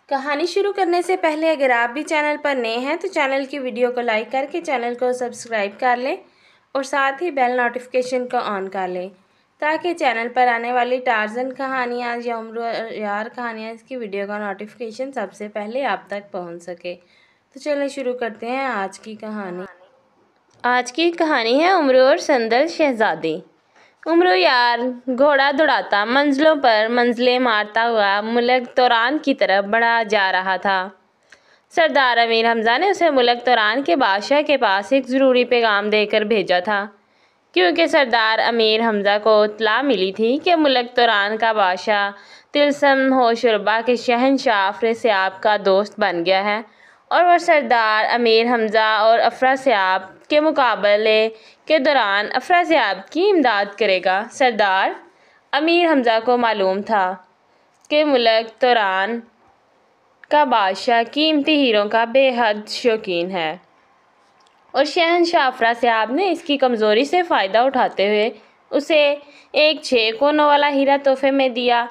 کہانی شروع کرنے سے پہلے اگر آپ بھی چینل پر نئے ہیں تو چینل کی ویڈیو کو لائک کر کے چینل کو سبسکرائب کر لیں اور ساتھ ہی بیل نوٹیفیکیشن کو آن کر لیں تاکہ چینل پر آنے والی ٹارزن کہانیاں یا عمرو یار کہانیاں کی ویڈیو کا نوٹیفیکیشن سب سے پہلے آپ تک پہنچ سکے۔ تو چلیں شروع کرتے ہیں آج کی کہانی۔ آج کی کہانی ہے عمرو اور سندل شہزادی۔ عمرو یار گھوڑا دوڑاتا منزلوں پر منزلیں مارتا ہوا ملک توران کی طرف بڑھا جا رہا تھا۔ سردار امیر حمزہ نے اسے ملک توران کے بادشاہ کے پاس ایک ضروری پیغام دے کر بھیجا تھا، کیونکہ سردار امیر حمزہ کو اطلاع ملی تھی کہ ملک توران کا بادشاہ طلسم ہوشربا کے شہنشاہ افراسیاب کا دوست بن گیا ہے اور وہ سردار امیر حمزہ اور افراسیاب کے مقابلے کے دوران افراسیاب کی امداد کرے گا۔ سردار امیر حمزہ کو معلوم تھا کہ ملک توران کا بادشاہ قیمتی ہیروں کا بے حد شوقین ہے اور شہنشاہ افراسیاب نے اس کی کمزوری سے فائدہ اٹھاتے ہوئے اسے ایک 6 کونوں والا ہیرا تحفے میں دیا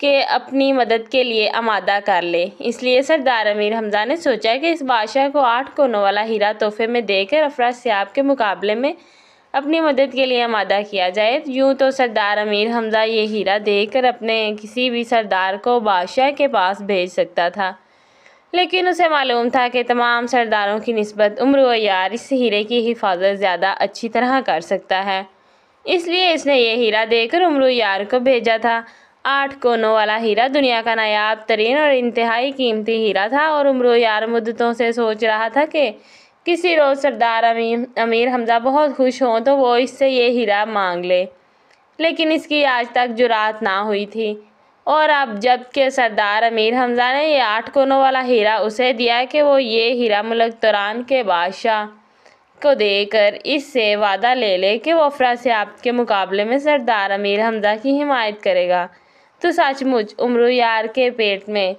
کہ اپنی مدد کے لیے آمادہ کر لے۔ اس لیے سردار امیر حمزہ نے سوچا کہ اس بادشاہ کو 8 کونوں والا ہیرا تحفے میں دے کر افراسیاب کے مقابلے میں اپنی مدد کے لیے آمادہ کیا جائے۔ یوں تو سردار امیر حمزہ یہ ہیرا دے کر اپنے کسی بھی سردار کو بادشاہ کے پاس بھیج سکتا تھا، لیکن اسے معلوم تھا کہ تمام سرداروں کی نسبت عمرو یار اس ہیرے کی حفاظت زیادہ اچھی طرح کر سکتا ہے، اس لیے اس نے یہ ہیرا دے کر عمرو یار کو بھیجا تھا۔ 8 کونوں والا ہیرا دنیا کا نایاب ترین اور انتہائی قیمتی ہیرا تھا اور عمرو یار مدتوں سے سوچ رہا تھا کہ کسی روز سردار امیر حمزہ بہت خوش ہوں تو وہ اس سے یہ ہیرا مانگ لے، لیکن اس کی آج تک جرات نہ ہوئی تھی۔ اور اب جب کہ سردار امیر حمزہ نے یہ 8 کونوں والا ہیرا اسے دیا کہ وہ یہ ہیرا ملک توران کے بادشاہ کو دے کر اس سے وعدہ لے لے کہ وہ افراسیاب کے مقابلے میں سردار امیر حمزہ کی حمایت کرے گا، تو سچ مچ عمرو یار کے پیٹ میں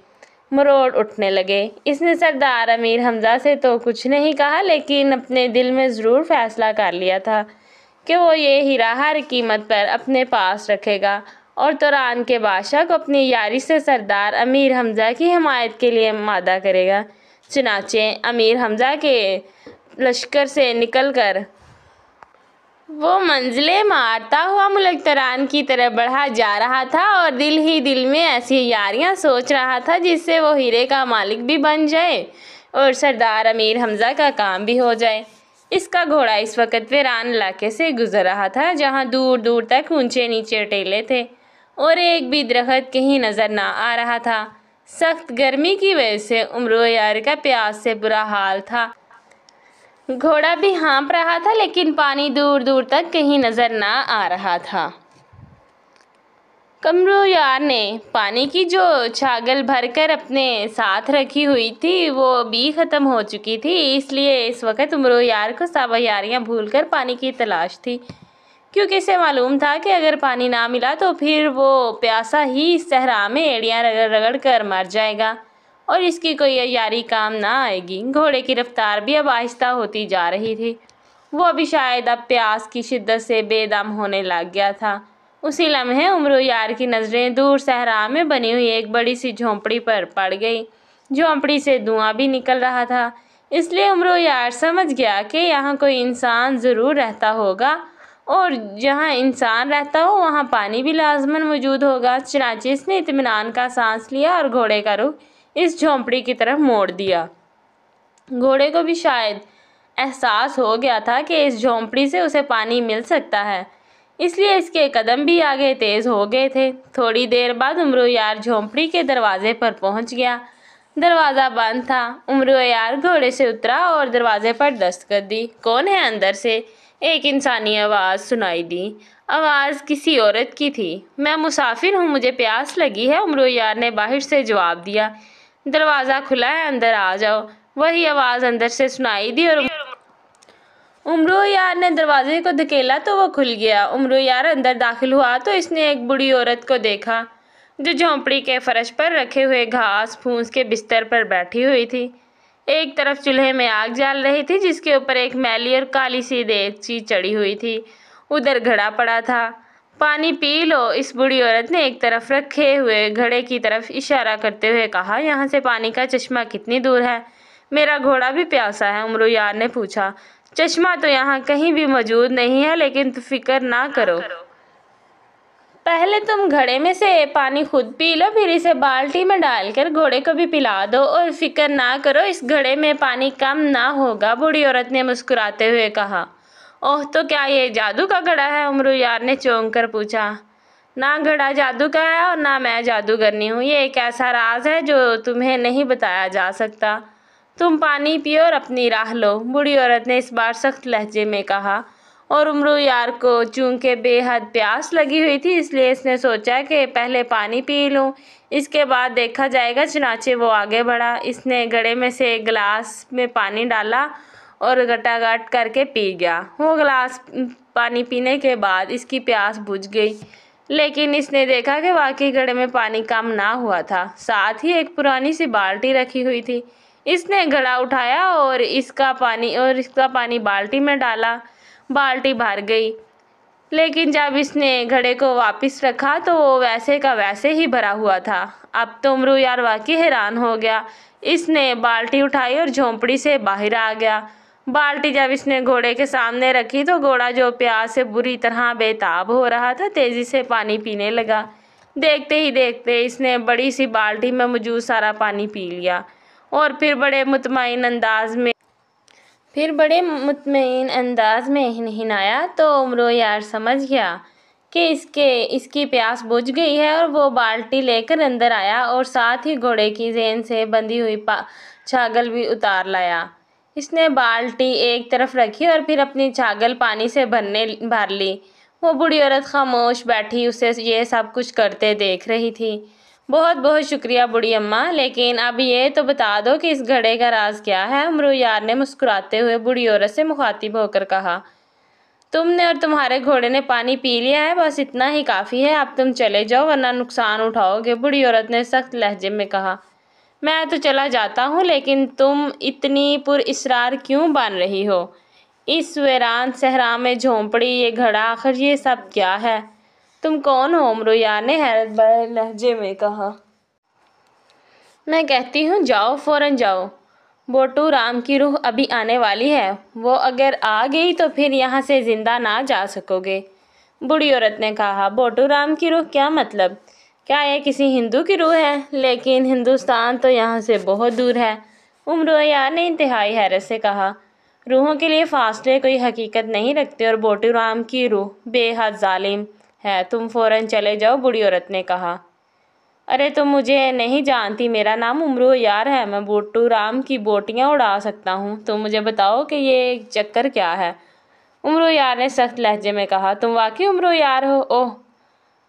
مروڑ اٹھنے لگے۔ اس نے سردار امیر حمزہ سے تو کچھ نہیں کہا، لیکن اپنے دل میں ضرور فیصلہ کر لیا تھا کہ وہ یہ ہیرا ہر قیمت پر اپنے پاس رکھے گا اور توران کے بادشاہ کو اپنی یاری سے سردار امیر حمزہ کی حمایت کے لیے آمادہ کرے گا۔ چنانچہ امیر حمزہ کے لشکر سے نکل کر وہ منزلیں مارتا ہوا ملک توران کی طرف بڑھا جا رہا تھا اور دل ہی دل میں ایسی یاریاں سوچ رہا تھا جس سے وہ ہیرے کا مالک بھی بن جائے اور سردار امیر حمزہ کا کام بھی ہو جائے۔ اس کا گھوڑا اس وقت ویران علاقے سے گزر رہا تھا جہاں دور دور تک اونچے نیچے ٹیلے تھے اور ایک بھی درخت کہیں نظر نہ آ رہا تھا۔ سخت گرمی کی وجہ سے عمرو یار کا پیاس سے برا حال تھا۔ گھوڑا بھی ہانپ رہا تھا لیکن پانی دور دور تک کہیں نظر نہ آ رہا تھا۔ عمرو یار نے پانی کی جو چھاگل بھر کر اپنے ساتھ رکھی ہوئی تھی وہ بھی ختم ہو چکی تھی، اس لیے اس وقت عمرو یار کو سب یاریاں بھول کر پانی کی تلاش تھی، کیونکہ اسے معلوم تھا کہ اگر پانی نہ ملا تو پھر وہ پیاسا ہی اس صحرا میں ایڑیاں رگڑ رگڑ کر مر جائے گا اور اس کی کوئی یاری کام نہ آئے گی۔ گھوڑے کی رفتار بھی اب آہستہ ہوتی جا رہی تھی، وہ بھی شاید اب پیاس کی شدت سے بے دم ہونے لگ گیا تھا۔ اسی لمحے عمرو یار کی نظریں دور صحرا میں بنی ہوئی ایک بڑی سی جھونپڑی پر پڑ گئی۔ جھونپڑی سے دھواں بھی نکل رہا تھا، اس لیے عمرو یار سمجھ گیا کہ یہاں کوئی انسان ضرور رہتا ہوگا اور جہاں انسان رہتا ہو وہاں پانی بھی لازماً موجود ہوگا۔ چنانچہ اس نے اطمینان کا سانس لیا اور گھوڑے کا رخ اس جھونپڑی کی طرف موڑ دیا۔ گھوڑے کو بھی شاید احساس ہو گیا تھا کہ اس جھونپڑی سے اسے پانی مل سکتا ہے، اس لیے اس کے قدم بھی آگے تیز ہو گئے تھے۔ تھوڑی دیر بعد عمرو یار جھونپڑی کے دروازے پر پہنچ گیا۔ دروازہ بند تھا۔ عمرو یار گھوڑے سے اترا اور دروازے پر دستک دی۔ "کون ہے اندر سے؟" ایک انسانی آواز سنائی دی۔ آواز کسی عورت کی تھی۔ "میں مسافر ہوں، مجھے پیاس لگی ہے"، عمرو یار نے باہر سے جواب دیا۔ "دروازہ کھلا ہے، اندر آ جاؤ"، وہی آواز اندر سے سنائی دی اور عمرو یار نے دروازے کو دھکیلا تو وہ کھل گیا۔ عمرو یار اندر داخل ہوا تو اس نے ایک بوڑھی عورت کو دیکھا جو جھونپڑی کے فرش پر رکھے ہوئے گھاس پھوس کے بستر پر بیٹھی ہوئی تھی۔ ایک طرف چولہے میں آگ جل رہی تھی جس کے اوپر ایک میلی اور کالی سی دیگچی چڑھی ہوئی تھی، ادھر گھڑا پڑا تھا۔ پانی پی لو۔ اس بوڑھی عورت نے ایک طرف رکھے ہوئے گھڑے کی طرف اشارہ کرتے ہوئے کہا۔ یہاں سے پانی کا چشمہ کتنی دور ہے؟ میرا گھوڑا بھی پیاسا ہے، امرو یار نے پوچھا۔ چشمہ تو یہاں کہیں بھی موجود نہیں ہے، لیکن تم فکر نہ کرو۔ پہلے تم گھڑے میں سے پانی خود پی لو، پھر اسے بالٹی میں ڈال کر گھوڑے کو بھی پلا دو، اور فکر نہ کرو، اس گھڑے میں پانی کم نہ ہوگا، بوڑھی عورت نے مسکراتے ہوئے کہا۔ اوہ، تو کیا یہ جادو کا گھڑا ہے؟ امرو یار نے چونک کر پوچھا۔ نہ گھڑا جادو کا ہے اور نہ میں جادوگرنی ہوں، یہ ایک ایسا راز ہے جو تمہیں نہیں بتایا جا سکتا۔ تم پانی پیو اور اپنی راہ لو، بوڑھی عورت نے اس بار سخت لہجے میں کہا، اور امرو یار کو چونکہ بے حد پیاس لگی ہوئی تھی، اس لیے اس نے سوچا کہ پہلے پانی پی لوں، اس کے بعد دیکھا جائے گا۔ چنانچہ وہ آگے بڑھا، اس نے گھڑے میں سے ایک گلاس میں پانی ڈالا اور گٹا گٹ کر کے پی گیا۔ وہ گلاس پانی پینے کے بعد اس کی پیاس بجھ گئی، لیکن اس نے دیکھا کہ واقعی گھڑے میں پانی کم نہ ہوا تھا، ساتھ ہی ایک پرانی سی بالٹی رکھی ہوئی تھی۔ اس نے گھڑا اٹھایا اور اس کا پانی بالٹی میں ڈالا، بالٹی بھر گئی، لیکن جب اس نے گھڑے کو واپس رکھا تو وہ ویسے کا ویسے ہی بھرا ہوا تھا۔ اب تو امرو یار واقعی حیران ہو گیا، اس نے بالٹی اٹھائی اور جھونپڑی سے باہر آ گیا۔ بالٹی جب اس نے گھوڑے کے سامنے رکھی تو گھوڑا، جو پیاس سے بری طرح بے تاب ہو رہا تھا، تیزی سے پانی پینے لگا۔ دیکھتے ہی دیکھتے اس نے بڑی سی بالٹی میں موجود سارا پانی پی لیا، اور پھر بڑے مطمئن انداز میں ہنہنایا۔ تو امرو یار سمجھ گیا کہ اس کی پیاس بجھ گئی ہے، اور وہ بالٹی لے کر اندر آیا اور ساتھ ہی گھوڑے کی زین سے بندھی ہوئی چھاگل بھی اتار لایا۔ اس نے بالٹی ایک طرف رکھی اور پھر اپنی چھاگل پانی سے بھر لی۔ وہ بوڑھی عورت خاموش بیٹھی اسے یہ سب کچھ کرتے دیکھ رہی تھی۔ بہت بہت شکریہ بوڑھی اماں، لیکن اب یہ تو بتا دو کہ اس گھڑے کا راز کیا ہے؟ امرو یار نے مسکراتے ہوئے بوڑھی عورت سے مخاطب ہو کر کہا۔ تم نے اور تمہارے گھوڑے نے پانی پی لیا ہے، بس اتنا ہی کافی ہے، اب تم چلے جاؤ ورنہ نقصان اٹھاؤ گے، بوڑھی عورت نے سخت لہجے میں کہا۔ میں تو چلا جاتا ہوں، لیکن تم اتنی پر اصرار کیوں بن رہی ہو؟ اس ویران صحرا میں جھونپڑی، یہ گھڑا، آخر یہ سب کیا ہے؟ تم کون ہو؟ امرو یار نے حیرت بھرے لہجے میں کہا۔ میں کہتی ہوں جاؤ، فوراً جاؤ، بوٹو رام کی روح ابھی آنے والی ہے، وہ اگر آ گئی تو پھر یہاں سے زندہ نہ جا سکو گے، بوڑھی عورت نے کہا۔ بوٹو رام کی روح؟ کیا مطلب؟ کیا یہ کسی ہندو کی روح ہے؟ لیکن ہندوستان تو یہاں سے بہت دور ہے، امرو یار نے انتہائی حیرت سے کہا۔ روحوں کے لیے فاصلے کوئی حقیقت نہیں رکھتے، اور بوٹو رام کی روح بے حد ظالم ہے، تم فوراً چلے جاؤ، بوڑھی عورت نے کہا۔ ارے تم مجھے نہیں جانتی، میرا نام امرو یار ہے، میں بوٹو رام کی بوٹیاں اڑا سکتا ہوں، تم مجھے بتاؤ کہ یہ چکر کیا ہے؟ امرو یار نے سخت لہجے میں کہا۔ تم واقعی امرو یار ہو؟ اوہ،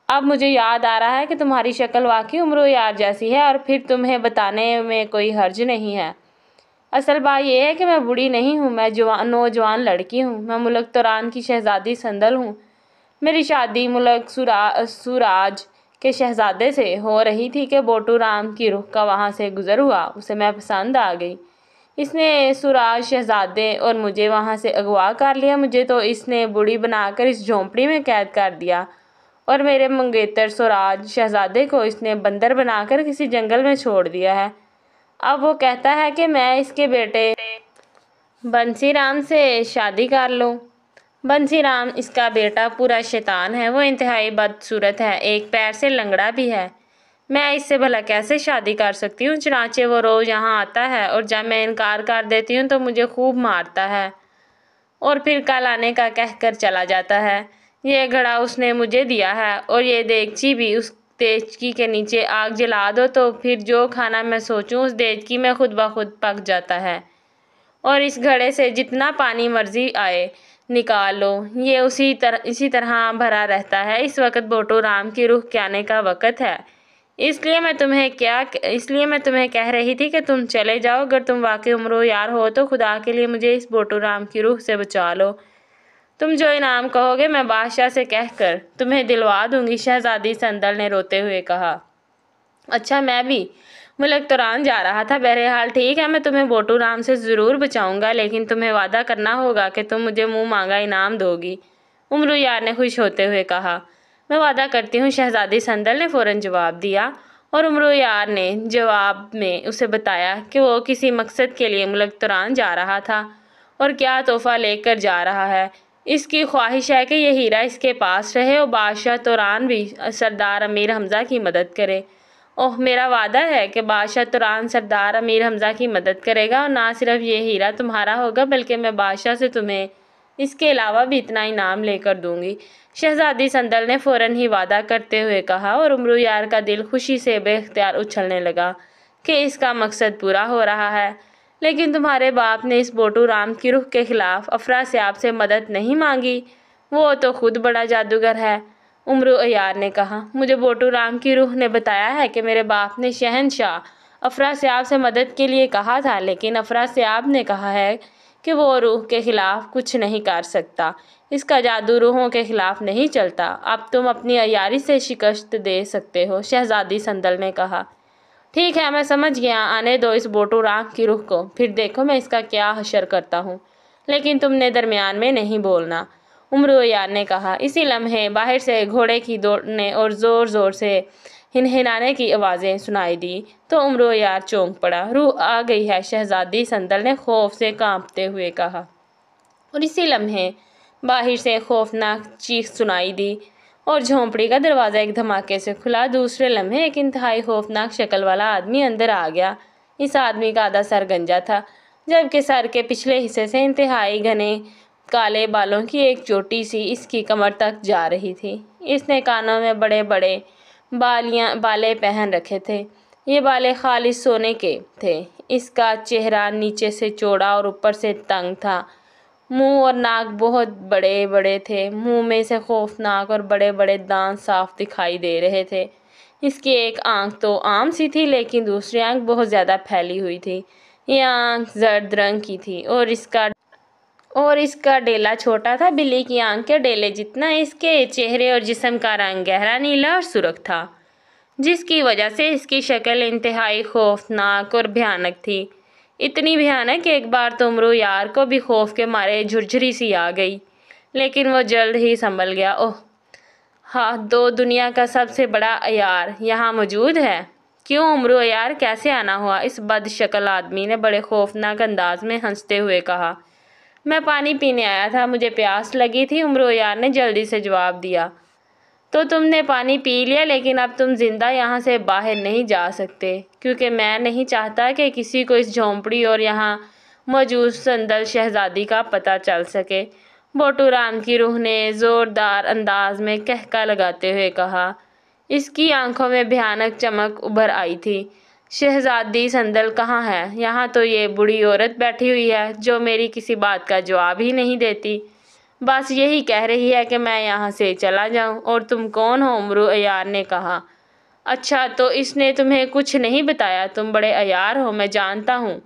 اب مجھے یاد آ رہا ہے کہ تمہاری شکل واقعی امرو یار جیسی ہے، اور پھر تمہیں بتانے میں کوئی حرج نہیں ہے۔ اصل بات یہ ہے کہ میں بوڑھی نہیں ہوں، میں نوجوان لڑکی ہوں، میں ملک توران کی شہزادی سندل ہوں۔ میری شادی ملک سوراج کے شہزادے سے ہو رہی تھی کہ بوٹو رام کی روح کا وہاں سے گزر ہوا، اسے میں پسند آ گئی، اس نے سوراج شہزادے اور مجھے وہاں سے اغوا کر لیا، مجھے تو اس نے بوڑھی بنا کر اس جھونپڑی میں قید کر دیا، اور میرے منگیتر سوراج شہزادے کو اس نے بندر بنا کر کسی جنگل میں چھوڑ دیا ہے۔ اب وہ کہتا ہے کہ میں اس کے بیٹے بنسی رام سے شادی کر لوں۔ بنسی رام اس کا بیٹا پورا شیطان ہے، وہ انتہائی بدصورت ہے، ایک پیر سے لنگڑا بھی ہے، میں اس سے بھلا کیسے شادی کر سکتی ہوں؟ چنانچہ وہ روز یہاں آتا ہے، اور جب میں انکار کر دیتی ہوں تو مجھے خوب مارتا ہے، اور پھر کل آنے کا کہہ کر چلا جاتا ہے۔ یہ گھڑا اس نے مجھے دیا ہے، اور یہ دیگچی بھی، اس دیگچی کے نیچے آگ جلا دو تو پھر جو کھانا میں سوچوں اس دیگچی میں خود بخود پک جاتا ہے، اور اس گھڑے سے جتنا پانی مرضی آئے نکال لو، یہ اسی طرح بھرا رہتا ہے۔ اس وقت بوٹو رام کی روح کے آنے کا وقت ہے، اس لیے میں تمہیں کہہ رہی تھی کہ تم چلے جاؤ، اگر تم واقعی امرو یار ہو تو خدا کے لیے مجھے اس بوٹو رام کی روح سے بچا لو، تم جو انعام کہو گے میں بادشاہ سے کہہ کر تمہیں دلوا دوں گی، شہزادی سندل نے روتے ہوئے کہا۔ اچھا، میں بھی ملک توران جا رہا تھا، بہرحال ٹھیک ہے، میں تمہیں بوٹو رام سے ضرور بچاؤں گا، لیکن تمہیں وعدہ کرنا ہوگا کہ تم مجھے منہ مانگا انعام دو گی، امرو یار نے خوش ہوتے ہوئے کہا۔ میں وعدہ کرتی ہوں، شہزادی سندل نے فوراً جواب دیا، اور امرو یار نے جواب میں اسے بتایا کہ وہ کسی مقصد کے لیے ملک تران جا رہا تھا اور کیا تحفہ لے کر جا رہا ہے۔ اس کی خواہش ہے کہ یہ ہیرا اس کے پاس رہے اور بادشاہ توران بھی سردار امیر حمزہ کی مدد کرے۔ اوہ، میرا وعدہ ہے کہ بادشاہ توران سردار امیر حمزہ کی مدد کرے گا، اور نہ صرف یہ ہیرا تمہارا ہوگا بلکہ میں بادشاہ سے تمہیں اس کے علاوہ بھی اتنا انعام لے کر دوں گی۔ شہزادی سندل نے فوراً ہی وعدہ کرتے ہوئے کہا، اور امرو یار کا دل خوشی سے بے اختیار اچھلنے لگا کہ اس کا مقصد پورا ہو رہا ہے۔ لیکن تمہارے باپ نے اس بوٹو رام کی روح کے خلاف افراسیاب سے مدد نہیں مانگی، وہ تو خود بڑا جادوگر ہے۔ امرو یار نے کہا، مجھے بوٹو رام کی روح نے بتایا ہے کہ میرے باپ نے شہنشاہ افراسیاب سے مدد کے لیے کہا تھا، لیکن افراسیاب نے کہا ہے کہ وہ روح کے خلاف کچھ نہیں کر سکتا، اس کا جادو روحوں کے خلاف نہیں چلتا۔ اب تم اپنی عیاری سے شکست دے سکتے ہو، شہزادی سندل نے کہا۔ ٹھیک ہے، میں سمجھ گیا، آنے دو اس بوٹو رام کی روح کو، پھر دیکھو میں اس کا کیا حشر کرتا ہوں، لیکن تم نے درمیان میں نہیں بولنا، امرو یار نے کہا۔ اسی لمحے باہر سے گھوڑے کی دوڑنے اور زور زور سے ہنہنانے کی آوازیں سنائی دی تو امرو یار چونک پڑا۔ روح آ گئی ہے، شہزادی سندل نے خوف سے کانپتے ہوئے کہا، اور اسی لمحے باہر سے خوفناک چیخ سنائی دی اور جھونپڑی کا دروازہ ایک دھماکے سے کھلا۔ دوسرے لمحے ایک انتہائی خوفناک شکل والا آدمی اندر آ گیا۔ اس آدمی کا آدھا سر گنجا تھا، جبکہ سر کے پچھلے حصے سے انتہائی گھنے کالے بالوں کی ایک چوٹی سی اس کی کمر تک جا رہی تھی۔ اس نے کانوں میں بڑے بڑے بالے پہن رکھے تھے، یہ بالے خالص سونے کے تھے۔ اس کا چہرہ نیچے سے چوڑا اور اوپر سے تنگ تھا، منہ اور ناک بہت بڑے بڑے تھے، منہ میں سے خوفناک اور بڑے بڑے دانت صاف دکھائی دے رہے تھے۔ اس کی ایک آنکھ تو عام سی تھی، لیکن دوسری آنکھ بہت زیادہ پھیلی ہوئی تھی۔ یہ آنکھ زرد رنگ کی تھی اور اس کا ڈیلا چھوٹا تھا، بلی کی آنکھ کے ڈیلے جتنا۔ اس کے چہرے اور جسم کا رنگ گہرا نیلا اور سرخ تھا، جس کی وجہ سے اس کی شکل انتہائی خوفناک اور بھیانک تھی، اتنی بھیانک کہ ایک بار تو امرو یار کو بھی خوف کے مارے جھرجھری سی آ گئی، لیکن وہ جلد ہی سنبھل گیا۔ اوہ ہاں، دو دنیا کا سب سے بڑا عیار یہاں موجود ہے۔ کیوں امرو یار، کیسے آنا ہوا؟ اس بد شکل آدمی نے بڑے خوفناک انداز میں ہنستے ہوئے کہا۔ میں پانی پینے آیا تھا، مجھے پیاس لگی تھی، امرو یار نے جلدی سے جواب دیا۔ تو تم نے پانی پی لیا، لیکن اب تم زندہ یہاں سے باہر نہیں جا سکتے، کیونکہ میں نہیں چاہتا کہ کسی کو اس جھونپڑی اور یہاں موجود سندل شہزادی کا پتہ چل سکے، بوٹو رام کی روح نے زوردار انداز میں قہقہ لگاتے ہوئے کہا۔ اس کی آنکھوں میں بھیانک چمک ابھر آئی تھی۔ شہزادی سندل کہاں ہے؟ یہاں تو یہ بوڑھی عورت بیٹھی ہوئی ہے جو میری کسی بات کا جواب ہی نہیں دیتی، بس یہی کہہ رہی ہے کہ میں یہاں سے چلا جاؤں۔ اور تم کون ہو؟ امرو یار نے کہا۔ اچھا، تو اس نے تمہیں کچھ نہیں بتایا؟ تم بڑے عیار ہو، میں جانتا ہوں،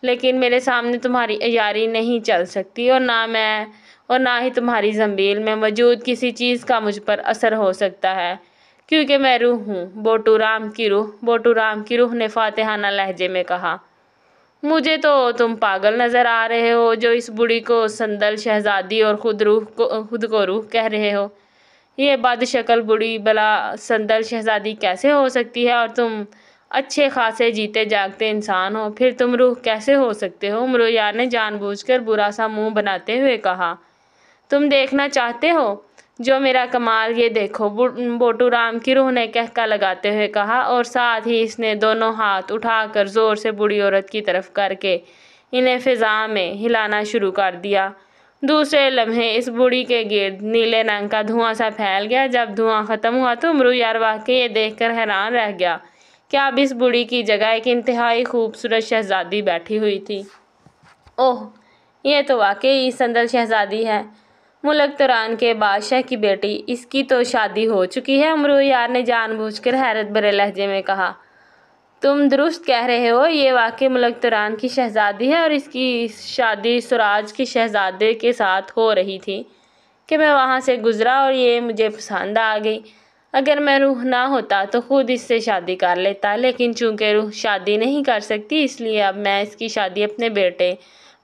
لیکن میرے سامنے تمہاری عیاری نہیں چل سکتی، اور نہ ہی تمہاری زنبیل میں موجود کسی چیز کا مجھ پر اثر ہو سکتا ہے، کیونکہ میں روح ہوں، بوٹو رام کی روح۔ بوٹو رام کی روح نے فاتحانہ لہجے میں کہا۔ مجھے تو تم پاگل نظر آ رہے ہو جو اس بوڑھی کو سندل شہزادی اور خود کو روح کہہ رہے ہو۔ یہ بد شکل بوڑھی بلا سندل شہزادی کیسے ہو سکتی ہے؟ اور تم اچھے خاصے جیتے جاگتے انسان ہو، پھر تم روح کیسے ہو سکتے ہو؟ امرو یار نے جان بوجھ کر برا سا منہ بناتے ہوئے کہا۔ تم دیکھنا چاہتے ہو جو میرا کمال؟ یہ دیکھو، بوٹو رام کی روح نے قہقہ لگاتے ہوئے کہا، اور ساتھ ہی اس نے دونوں ہاتھ اٹھا کر زور سے بوڑھی عورت کی طرف کر کے انہیں فضا میں ہلانا شروع کر دیا۔ دوسرے لمحے اس بوڑھی کے گرد نیلے رنگ کا دھواں سا پھیل گیا۔ جب دھواں ختم ہوا تو امرو یار واقعی یہ دیکھ کر حیران رہ گیا کہ اب اس بوڑھی کی جگہ ایک انتہائی خوبصورت شہزادی بیٹھی ہوئی تھی۔ اوہ، یہ تو واقعی سندل شہزادی ہے، ملک توران کے بادشاہ کی بیٹی، اس کی تو شادی ہو چکی ہے، امرو یار نے جان بوجھ کر حیرت بھرے لہجے میں کہا۔ تم درست کہہ رہے ہو، یہ واقعی ملک توران کی شہزادی ہے، اور اس کی شادی سوراج کی شہزادے کے ساتھ ہو رہی تھی کہ میں وہاں سے گزرا اور یہ مجھے پسند آ گئی۔ اگر میں روح نہ ہوتا تو خود اس سے شادی کر لیتا، لیکن چونکہ روح شادی نہیں کر سکتی، اس لیے اب میں اس کی شادی اپنے بیٹے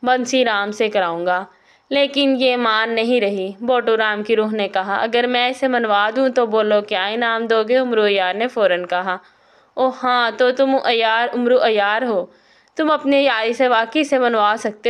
بنسی رام سے کراؤں گا۔ لیکن یہ مان نہیں رہی۔ بوٹو رام کی روح نے کہا، اگر میں اسے منوا دوں تو بولو کیا انعام دو گے؟ امرو عیار نے فوراً کہا، اوہ ہاں، تو تم امرو عیار ہو، تم اپنی یاری سے واقعی اسے منوا سکتے